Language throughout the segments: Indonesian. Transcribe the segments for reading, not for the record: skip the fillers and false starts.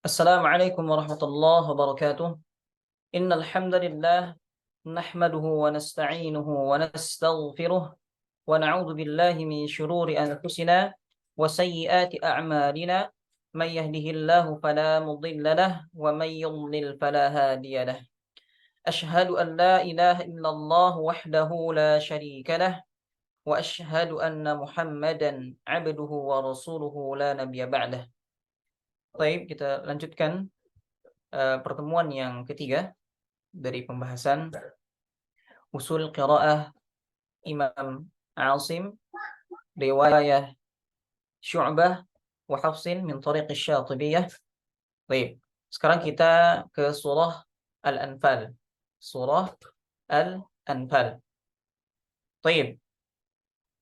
Assalamualaikum warahmatullahi wabarakatuh. Innal hamdalillah nahmaduhu wa nasta'inuhu wa nastaghfiruh wa na'udzu billahi min shururi anfusina wa sayyiati a'malina. May yahdihillahu fala mudilla lahu wa may yudlil fala hadiya lahu. Ashhadu an la ilaha illallah wahdahu la syarika lahu wa ashhadu anna Muhammadan 'abduhu wa rasuluhu la nabiyya ba'dah. Baik, kita lanjutkan pertemuan yang ketiga dari pembahasan usul qiraah Imam Asim, riwayah Syu'bah wa Hafsin min tariq Syatibiyah. Baik, sekarang kita ke surah Al-Anfal. Surah Al-Anfal. Baik,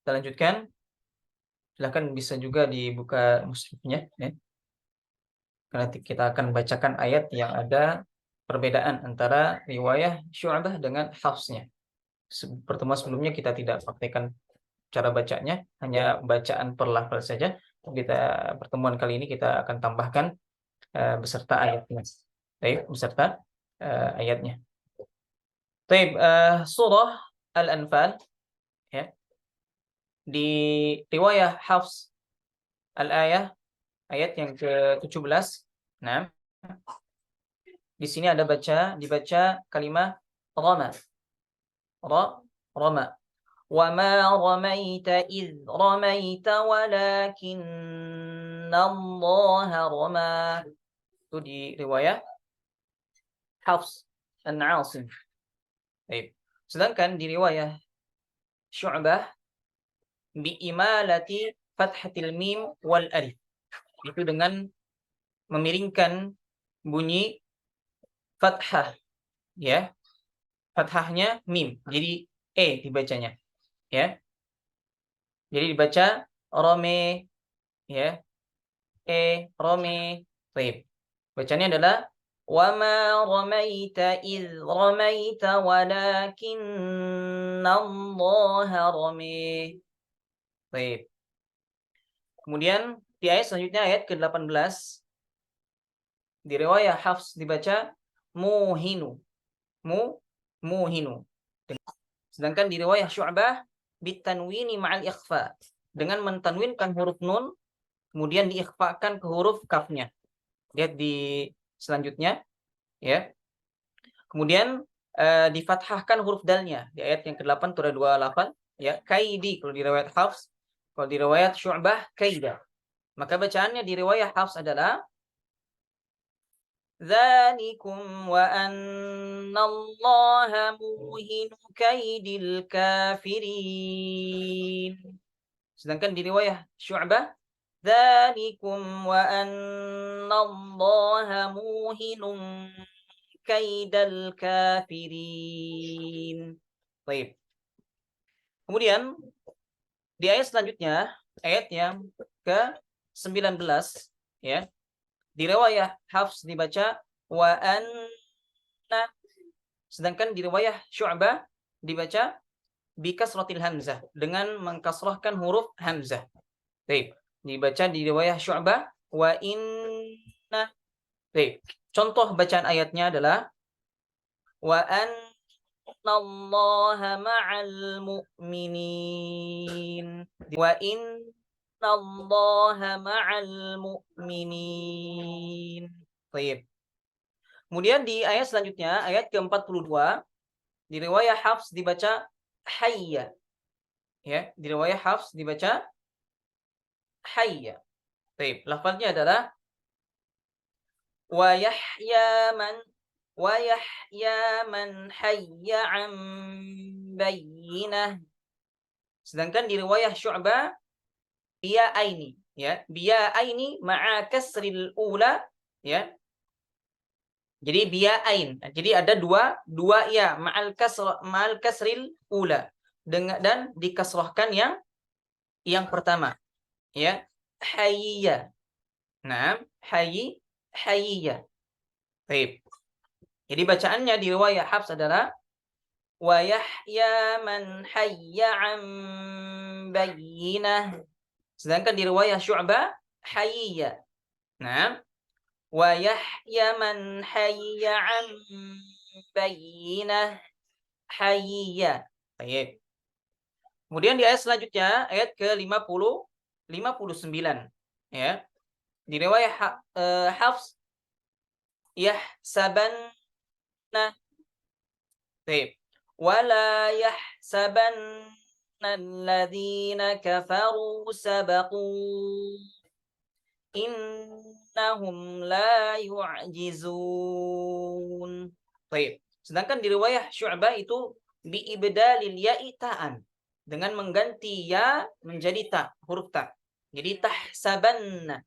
kita lanjutkan. Silahkan bisa juga dibuka mushafnya, ya. Karena kita akan bacakan ayat yang ada perbedaan antara riwayah Syu'bah dengan Hafsnya. Pertemuan sebelumnya kita tidak praktekkan cara bacanya, hanya bacaan per lafal saja. Kita pertemuan kali ini kita akan tambahkan beserta ayatnya. Baik, beserta ayatnya. Baik, surah Al-Anfal, ya. Di riwayah Hafs al-ayah, ayat yang ke-17. Nah, di sini ada dibaca kalimat rama. Rama. وَمَا رَمَيْتَ إِذْ رَمَيْتَ وَلَكِنَّ اللَّهَ رَمَى. Itu di riwayat Hafs an Asim. Baik. Sedangkan di riwayat Syu'bah bi'imalati fathatil mim wal alif. Itu dengan memiringkan bunyi fathah, ya. Fathahnya mim. Jadi dibacanya, ya. Jadi dibaca rome, ya. Rome. Baik. Bacanya adalah wa ma ramaita idz ramaita walakinnallaha rami. Baik. Kemudian di ayat selanjutnya, ayat ke-18, di riwayah Hafs dibaca muhinu. Muhinu. Sedangkan di riwayah Syu'bah bitanwini ma'al ikhfa, dengan mentanwinkan huruf nun kemudian diikhfakan ke huruf kafnya. Lihat di selanjutnya, ya. Kemudian difathahkan huruf dalnya di ayat yang ke-8 itu ada dua lafal, ya. Kaidi kalau di riwayat Hafs, kalau di riwayat Syu'bah kaida. Maka bacaannya di riwayat Hafs adalah dzalikum wa annallaha muhinu kaidil kafirin. Sedangkan di riwayah Syu'bah dzalikum wa annallaha muhinun kaidal kafirin. Baik. Kemudian di ayat selanjutnya, ayat yang ke-19, ya. Di riwayah Hafs dibaca wa anna, sedangkan di riwayah Syu'bah dibaca bi kasratil hamzah, dengan mengkasrahkan huruf hamzah. Baik, dibaca di riwayah Syu'bah wa inna. Baik, contoh bacaan ayatnya adalah wa annallaha ma'al mu'minin. Wa innallaha ma'al mu'minin. Baik. Kemudian di ayat selanjutnya, ayat ke-42, di riwayah Hafs dibaca hayya. Ya, di riwayah Hafs dibaca hayya. Baik, lafaznya adalah wa yahya man hayya an bayyinah. Sedangkan di riwayah Syu'bah biya aini, ya. Biya aini ma'a kasril ula, ya. Jadi biya ain. Jadi ada dua ya ma'al kasril ula, dan dikasrahkan yang pertama, ya. Hayya. Nah, hayya. Baik. Jadi bacaannya di riwayah Hafs adalah wa yahya man hayya an bayyinah. Sedangkan di riwayah Syu'bah hayya. Nah, wa yahya man hayya an bayyinah hayya. Baik. Kemudian di ayat selanjutnya, ayat ke-59 ya. Di riwayat Hafs yahsabanna baik. Wala yahsabanna alladhina kafaru sabaqu innahum la yu'jizun. Baik. Sedangkan di riwayat Syu'bah itu biibdalil ya'i ta'an, dengan mengganti ya menjadi ta, huruf ta. Jadi tahsabanna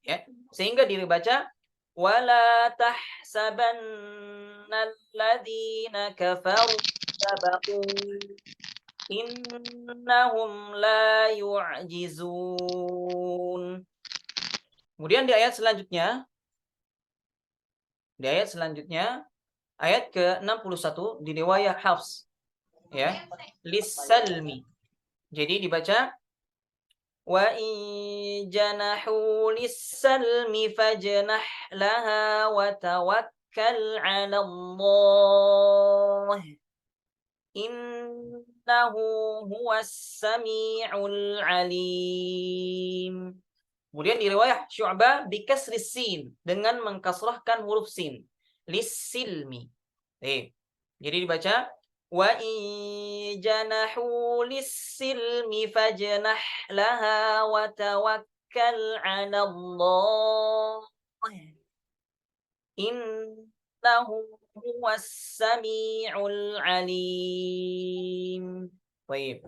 ya. Sehingga dibaca wala tahsabanna alladhina kafaru sabaqu innahum la yu'jizun. Kemudian di ayat selanjutnya, ayat ke-61 di riwayat Hafs ya, lis-salmi. Jadi dibaca wa in janahu lis-salmi fajnah laha wa tawakkal 'ala Allah innahu huwas sami'ul 'alim. Kemudian di riwayat Syu'bah bikasris sin, dengan mengkasrahkan huruf sin. Lis-silmi. Jadi dibaca wa in janahu lis-silmi fajnah laha wa tawakkal 'ala Allah. Innahu huwas sami'ul 'alim. Baik.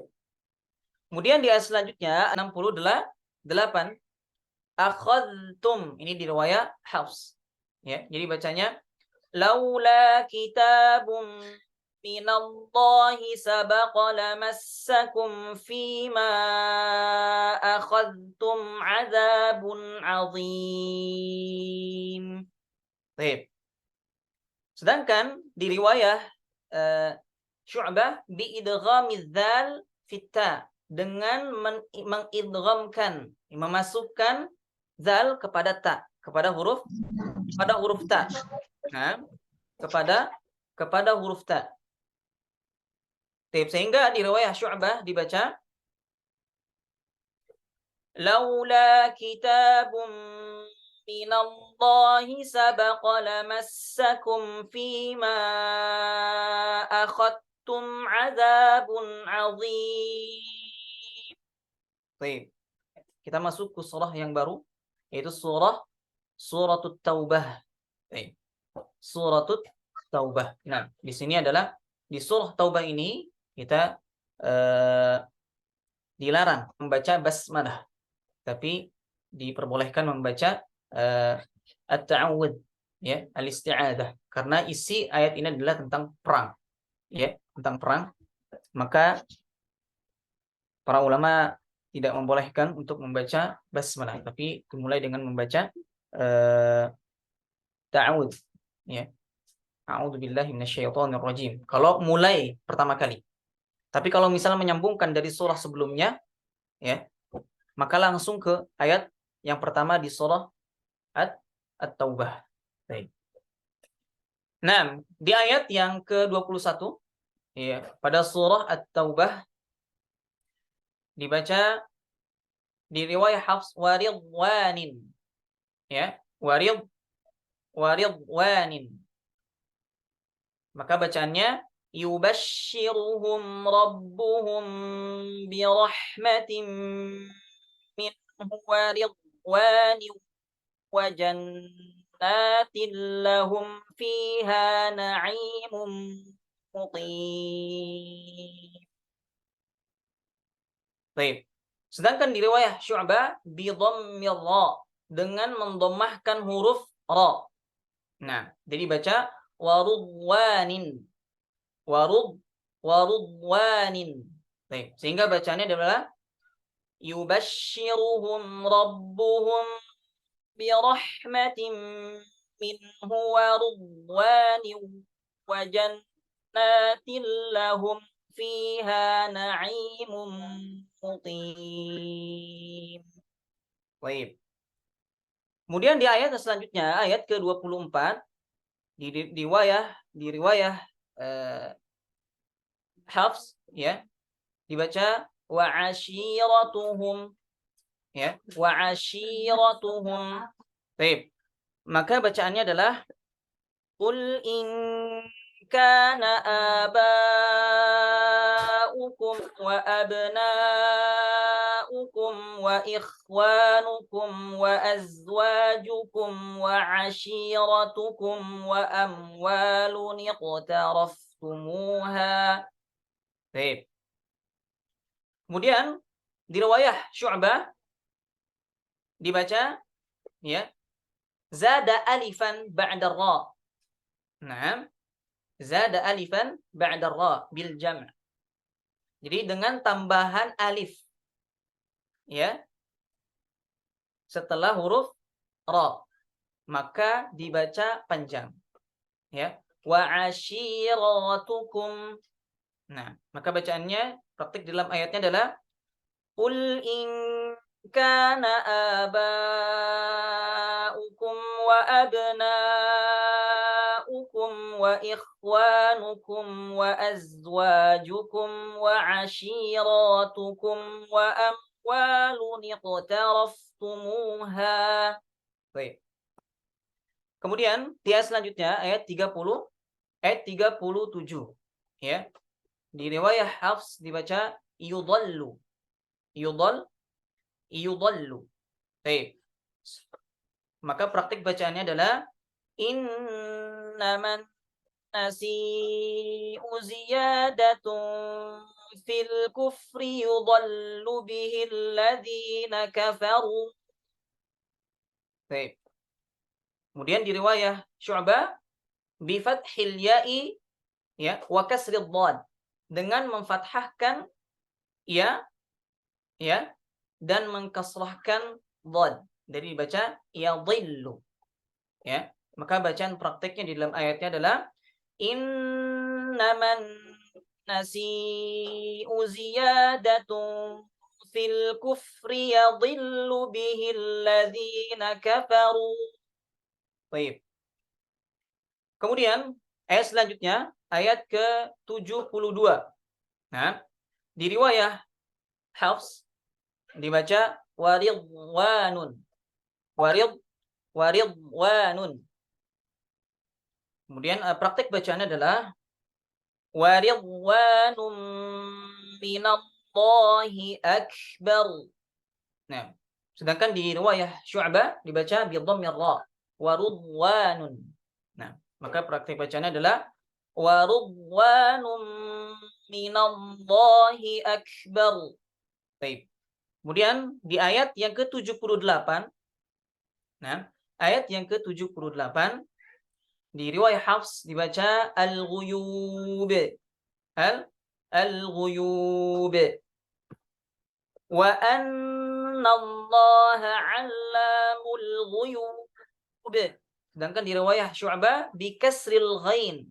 Kemudian di ayat selanjutnya 68 akhadtum, ini di riwayat Hafs ya. Jadi bacanya laula kitabun minallahi sabaqa lamassakum fima akhadtum adzabun azim. Baik. Sedangkan di riwayat Syu'bah biidghamiz dzal fitta, dengan mengidghamkan, memasukkan zal kepada ta, kepada huruf ta. Nah, kepada huruf ta. Sehingga di riwayat Syu'bah dibaca laula kitabun minallahi sabaqa lamassakum fima akhadtum adzabun azim. Baik. Kita masuk ke surah yang baru, yaitu Suratut Taubah. Suratut Taubah. Nah, di sini adalah di surah Taubah ini kita dilarang membaca basmalah, tapi diperbolehkan membaca at-ta'awudz ya, al-isti'adzah, karena isi ayat ini adalah tentang perang. Ya, tentang perang. Maka para ulama tidak membolehkan untuk membaca basmalah, tapi dimulai dengan membaca ta'awudz ya. A'udzubillahi minasyaitonirrajim. Kalau mulai pertama kali. Tapi kalau misalnya menyambungkan dari surah sebelumnya ya, maka langsung ke ayat yang pertama di surah At-Taubah. Baik. Nah, di ayat yang ke-21 ya, pada surah At-Taubah dibaca di riwayat Hafs waridwanin ya, waridwanin. Maka bacaannya yubashshiruhum rabbuhum birahmatin minhu waridwanin wa jannatin lahum fiha na'imun muqim. Baik. Sedangkan di riwayat Syu'bah bi dhammir ra, dengan mendomahkan huruf ra. Nah, jadi baca warudwanin. Warudwanin. Baik, sehingga bacanya adalah yubashshiruhum rabbuhum bi rahmatin minhu warudwanin wa jannatin lahum fiha na'imun muqim. Baik. Kemudian di ayat selanjutnya, ayat ke-24, di riwayah Hafs, ya, dibaca wa ashiratuhum, ya, wa ashiratuhum. Baik. Maka bacaannya adalah qul in kana aba'ukum wa abna'ukum wa ikhwanukum wa azwajukum wa ashiratukum wa amwalun iqtaraftumuha. Baik. Kemudian di riwayah Syu'bah dibaca, ya, zada alifan ba'da ra. Nah, zada alifan ba'da ra bil jam'. Jadi dengan tambahan alif, ya, setelah huruf ra, maka dibaca panjang, ya. Wa ashiratukum. Nah, maka bacaannya praktik dalam ayatnya adalah qul in kana aba'ukum wa abna'ukum wa ikhwanukum wa azwajukum wa ashiratukum wa amwalun iqtaraftumuha. Baik. Kemudian di ayat selanjutnya ayat 30, ayat 37, ya. Di riwayah Hafs dibaca yudallu. Yudallu. Baik. Maka praktik bacaannya adalah innaman nasi'u ziyadatun fil kufri yudallu bihi alladhina kafaru. Baik. Kemudian di riwayah Syu'bah bi fathil ya'i, ya, wa kasril dhad, dengan memfathahkan ya, ya, dan mengkasrahkan dhad. Jadi dibaca yadhillu, ya. Maka bacaan prakteknya di dalam ayatnya adalah innaman nasi'u ziyadatun fil kufri yadhillu bihi alladhina kafaru. Baik. Kemudian ayat selanjutnya ayat ke-72. Nah, di riwayah Hafs dibaca waridwanun. Waridwanun. Kemudian praktek bacaannya adalah waridwanum minallahi akbar. Nah, sedangkan di riwayah Syu'bah dibaca bi dhammir ra, waridwanun. Nah, maka praktek bacaannya adalah waridwanum minallahi akbar. Baik. Kemudian di ayat yang ke-78, nah, ayat yang ke-78 di riwayah Hafs dibaca al-ghuyub. Al-ghuyub. Wa anna Allah 'allamul ghuyub. Sedangkan di riwayah Syu'bah bi kasril ghain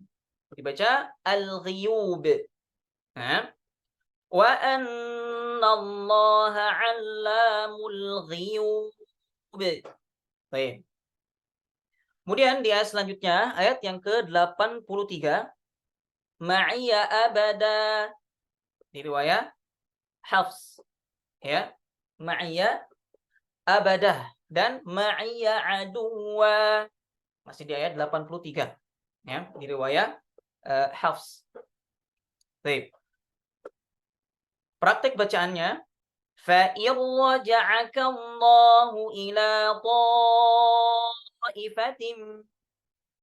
dibaca al-ghuyub. Nah, wa anna Allah 'allamul ghuyub. Baik. Kemudian di ayat selanjutnya, ayat yang ke-83, ma'iya abada, di riwayah Hafs, ya, ma'iya abadah dan ma'iya aduwa, masih di ayat 83, ya, di riwayah Hafs. Baik. Praktek bacaannya فَإِنْ رَجَعَكَ اللَّهُ إِلَى طَائِفَةٍ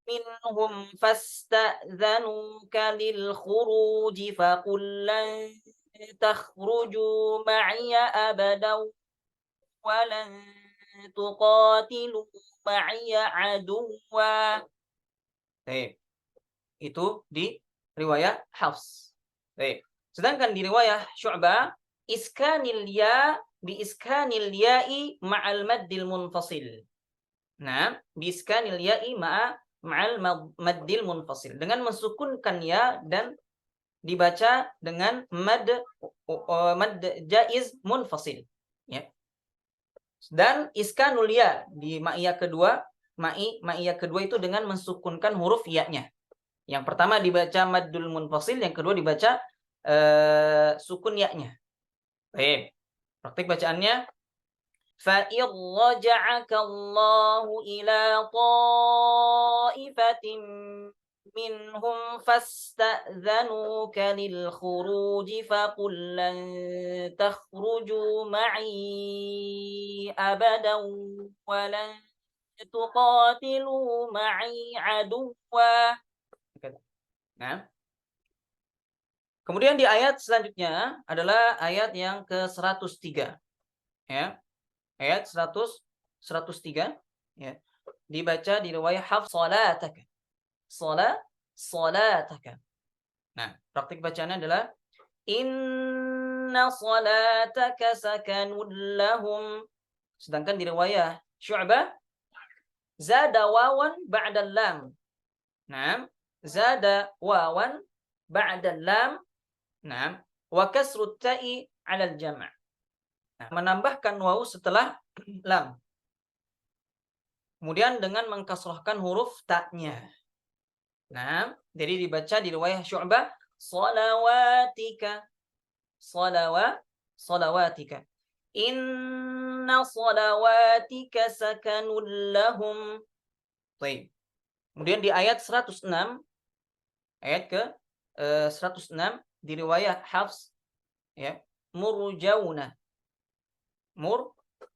مِّنْهُمْ فَاسْتَأْذَنُوكَ لِلْخُرُوجِ فَقُلْ لَنْ تَخْرُجُوا مَعِيَ أَبَدًا وَلَنْ تُقَاتِلُوا مَعِيَ عَدُوًّا. Itu di riwayah Hafs. Sedangkan di riwayah Syu'bah iskanil ya bi iskanil ya'i ma'al maddil munfasil. Nah, bi iskanil ya'i ma'al maddil munfasil, dengan mensukunkan ya dan dibaca dengan mad jaiz munfasil, ya. Dan iskanul ya di ma'iyah kedua, ma'iyah kedua itu dengan mensukunkan huruf ya-nya. Yang pertama dibaca maddul munfasil, yang kedua dibaca sukun ya-nya. Baik. Praktik bacaannya فَإِنْ رَجَعَكَ اللَّهُ إِلَى طَائِفَةٍ مِّنْهُمْ فَاسْتَأْذَنُوكَ لِلْخُرُوجِ فَقُل لَّن تَخْرُجُوا مَعِي أَبَدًا وَلَن تُقَاتِلُوا مَعِي عَدُوًّا. Nah, kemudian di ayat selanjutnya adalah ayat yang ke-103. Ya. Ayat 103 ya. Dibaca di riwayat Hafs salataka. Salataka. Nah, praktik bacaannya adalah inna salataka sakanun lahum. Sedangkan di riwayat Syu'bah zada wawan ba'da lam. Nah, zada wawan ba'da lam. Nah, wa kasrut ta'i 'ala al-jam'. Nah, menambahkan waw setelah lam. Kemudian dengan mengkasrahkan huruf ta-nya. Nah, jadi dibaca di riwayat Syu'bah salawatika. Salawatika. Inna salawatika sakanun lahum. Baik. Kemudian di ayat 106, ayat ke 106 di riwayat Hafs ya, murjauna.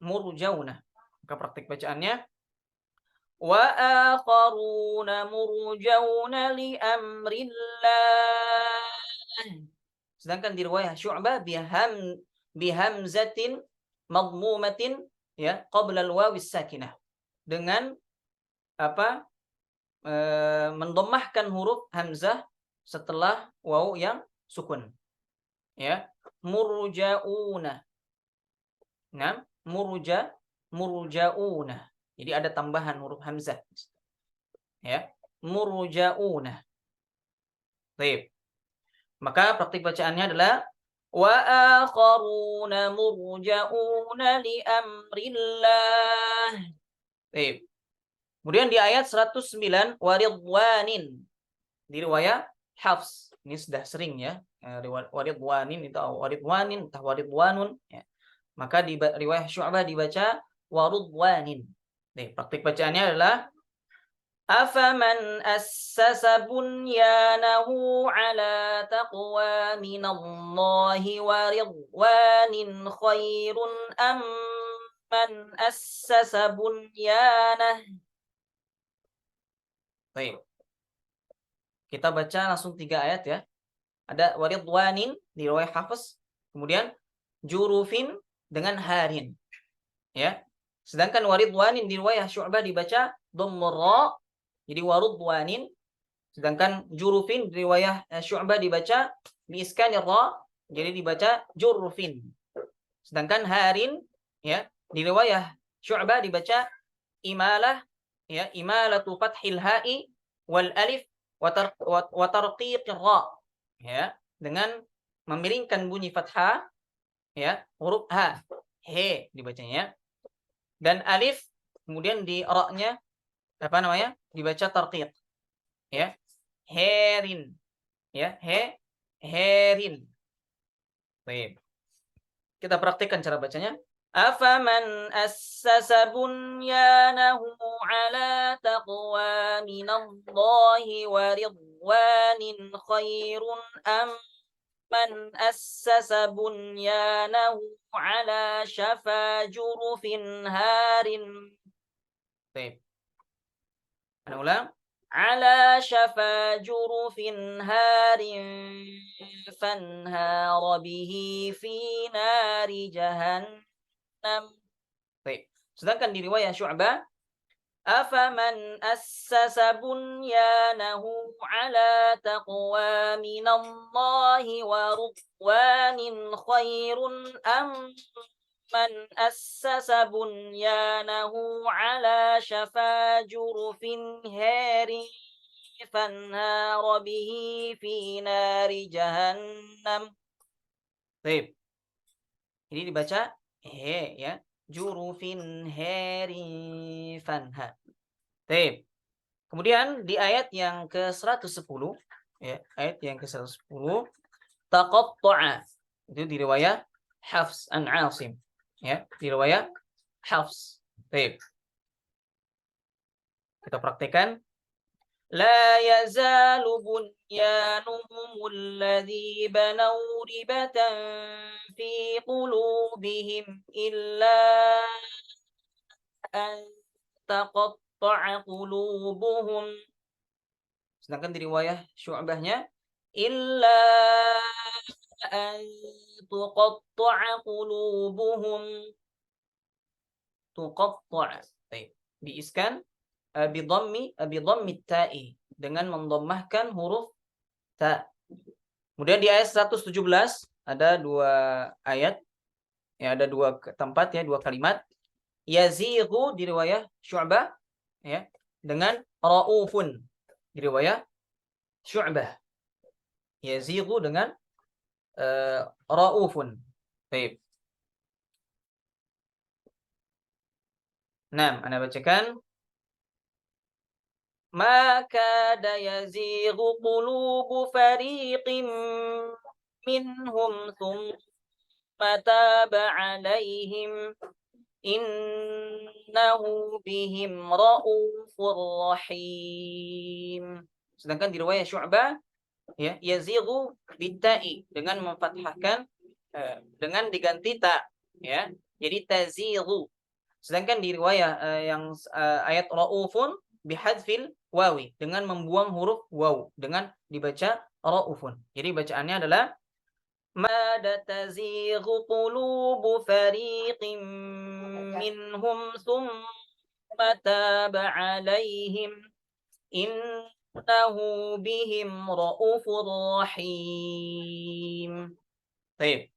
Murjauna. Maka praktik bacaannya wa akharuna murjauna li amrillah. Sedangkan di riwayat Syu'bah bihamzatin madmumatin ya qabla al-wawis sakinah. Dengan apa? Mendomahkan huruf hamzah setelah waw yang sukun. Ya, murjauna. Nah, murjauna. Jadi ada tambahan huruf hamzah. Ya, murjauna. Baik. Maka praktik bacaannya adalah wa akharuna murjauna li amrillah. Baik. Kemudian di ayat 109 waridwanin di riwayat Hafs. Ini sudah sering ya. Waridwanin itu waridwanin atau waridwanun ya. Maka di riwayat Syu'bah dibaca waridwanin. Nih, praktik bacaannya adalah afaman assasa bunyanahu ala taqwa minallahi wa ridwanin khairun amman assasa bunyanah. Baik. Kita baca langsung 3 ayat ya. Ada waridwanin di riwayat Hafs, kemudian jurufin dengan harin. Ya. Sedangkan waridwanin di riwayat Syu'bah dibaca dhammur ra, jadi waridwanin. Sedangkan jurufin di riwayat Syu'bah dibaca bi iskanir ra, jadi dibaca jurufin. Sedangkan harin ya, di riwayat Syu'bah dibaca imalah ya, imalatu fathil ha'i wal alif wa tarqiqir ra ya, dengan memiringkan bunyi fathah ya, huruf ha, he dibacanya. Dan alif kemudian di ra-nya apa namanya? Dibaca tarqiq. Ya. Herin. Ya, herin. Baik. Kita praktikkan cara bacanya. Afaman assasa bunyanahu ala taqwa minallahi wa ridwanin khairun amman assasa bunyanahu ala syafa jurufin harin. Baik. Ana ulang. Ala syafa jurufin harin fanhara bihi fi nari jahannam. Baik. Sedangkan di riwayat Syu'bah afaman assasa bunyanahu ala taqwa minallahi wa ridwanin khairun man assasa bunyanahu ala syafa jurufin harin fanhara bihi fi nari jahannam. Baik. Ini dibaca he ya. jurufin harifan. Ha. Baik. Kemudian di ayat yang ke-110 ya, ayat yang ke-110 taqatta'a. Itu di riwayat Hafs an Asim. Ya, di riwayat Hafs. Baik. Kita praktekkan. لا يزال بنيانهم الذي بنوا ربة في قلوبهم إلا أن تقطع قلوبهم. Sedangkan di riwayah Syu'bahnya illa an tuqatta'a qulubuhum. Tuqatta'a. Baik. Diiskan bidhammi ta'i dengan mendommahkan huruf ta. Kemudian di ayat 117 ada dua ayat, ya ada dua tempat ya, dua kalimat. Yazighu di riwayah Syu'bah ya dengan raufun di riwayah Syu'bah. Yazighu dengan raufun. Baik. Nah, Anda bacakan ما كاد يزيغ قلوب فريق منهم ثم تاب عليهم إنه بهم رؤوف رحيم. Sedangkan di riwayat Syu'bah ya yazighu bitta'i dengan memfathahkan dengan diganti ta ya. Jadi tazighu. Sedangkan di riwayat yang ayat raufun bihadfil wawi dengan membuang huruf waw dengan dibaca raufun. Jadi bacaannya adalah mada tazighu qulubu fariqin minhum thumma taba alaihim innahu bihim raufur rahim. Baik.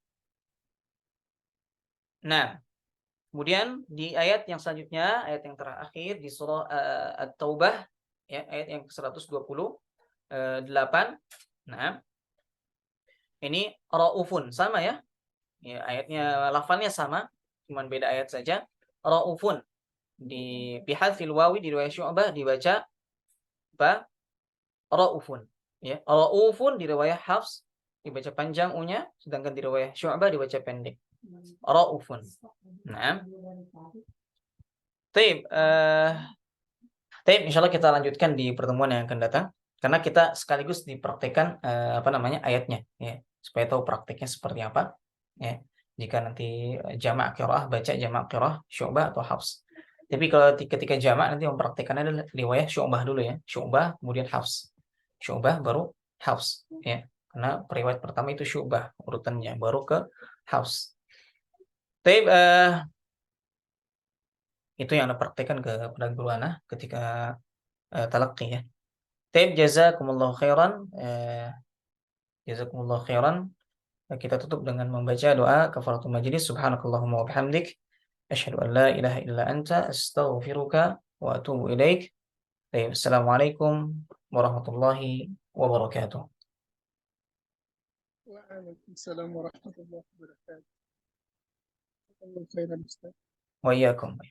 Nah, kemudian di ayat yang selanjutnya, ayat yang terakhir di surah At-Taubah, ya, ayat yang ke-128. Nah, ini raufun sama ya. Ya, ayatnya lafalnya sama, cuman beda ayat saja. Raufun di bihadfil wawi di riwayat Syu'bah dibaca apa? Raufun. Ya, raufun di riwayat Hafs dibaca panjang u-nya, sedangkan di riwayat Syu'bah dibaca pendek. Raufun. Nah. Baik, insyaallah kita lanjutkan di pertemuan yang akan datang karena kita sekaligus dipraktekkan ayatnya ya, supaya tahu prakteknya seperti apa ya. Jika nanti jamak qiraah baca jamak qiraah Syu'bah atau Hafs. Tapi kalau ketika jamak nanti mempraktekannya adalah riwayat Syu'bah dulu ya. Syu'bah kemudian Hafs. Syu'bah baru Hafs ya. Karena periwayat pertama itu Syu'bah urutannya baru ke Hafs. Baik, itu yang Anda praktekkan kepada guru Ana ketika talaqi ya. Taib jazakumullah khairan. Jazakumullah khairan. Kita tutup dengan membaca doa kafaratul majlis. Subhanakallahumma wa bihamdik asyhadu an la ilaha illa anta astaghfiruka wa atubu ilaik. Taib. Assalamualaikum warahmatullahi wabarakatuh. Waalaikumsalam warahmatullahi wabarakatuh. Jazakallahu khairan Ustaz. Wa iyyakum.